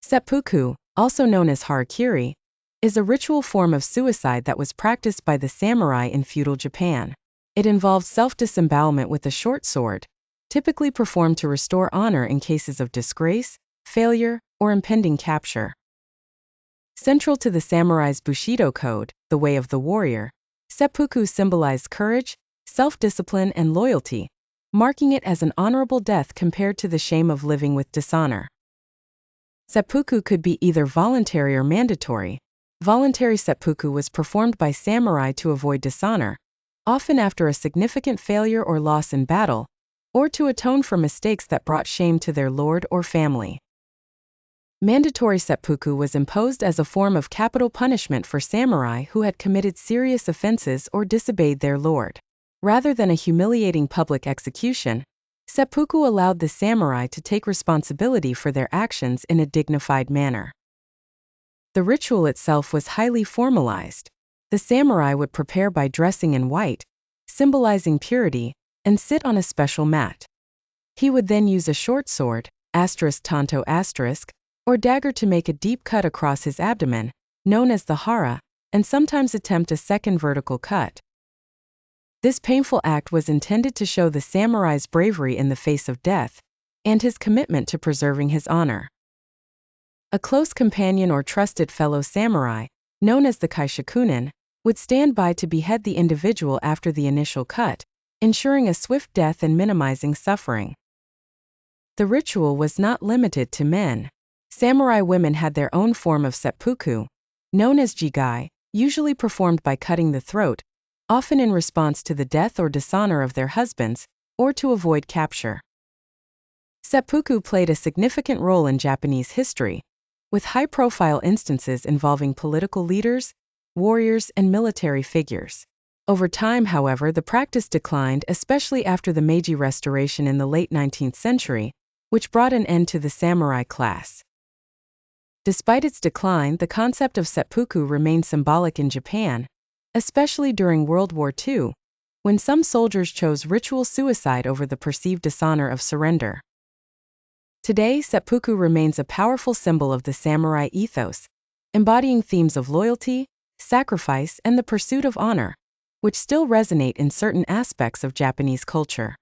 Seppuku, also known as harakiri, is a ritual form of suicide that was practiced by the samurai in feudal Japan. It involves self-disembowelment with a short sword, typically performed to restore honor in cases of disgrace, failure, or impending capture. Central to the samurai's Bushido code, the way of the warrior, seppuku symbolized courage, self-discipline, and loyalty, marking it as an honorable death compared to the shame of living with dishonor. Seppuku could be either voluntary or mandatory. Voluntary seppuku was performed by samurai to avoid dishonor, often after a significant failure or loss in battle, or to atone for mistakes that brought shame to their lord or family. Mandatory seppuku was imposed as a form of capital punishment for samurai who had committed serious offenses or disobeyed their lord. Rather than a humiliating public execution, seppuku allowed the samurai to take responsibility for their actions in a dignified manner. The ritual itself was highly formalized. The samurai would prepare by dressing in white, symbolizing purity, and sit on a special mat. He would then use a short sword, tanto or dagger to make a deep cut across his abdomen, known as the hara, and sometimes attempt a second vertical cut. This painful act was intended to show the samurai's bravery in the face of death, and his commitment to preserving his honor. A close companion or trusted fellow samurai, known as the kaishakunin, would stand by to behead the individual after the initial cut, ensuring a swift death and minimizing suffering. The ritual was not limited to men. Samurai women had their own form of seppuku, known as jigai, usually performed by cutting the throat, often in response to the death or dishonor of their husbands, or to avoid capture. Seppuku played a significant role in Japanese history, with high-profile instances involving political leaders, warriors, and military figures. Over time, however, the practice declined, especially after the Meiji Restoration in the late 19th century, which brought an end to the samurai class. Despite its decline, the concept of seppuku remained symbolic in Japan, especially during World War II, when some soldiers chose ritual suicide over the perceived dishonor of surrender. Today, seppuku remains a powerful symbol of the samurai ethos, embodying themes of loyalty, sacrifice, and the pursuit of honor, which still resonate in certain aspects of Japanese culture.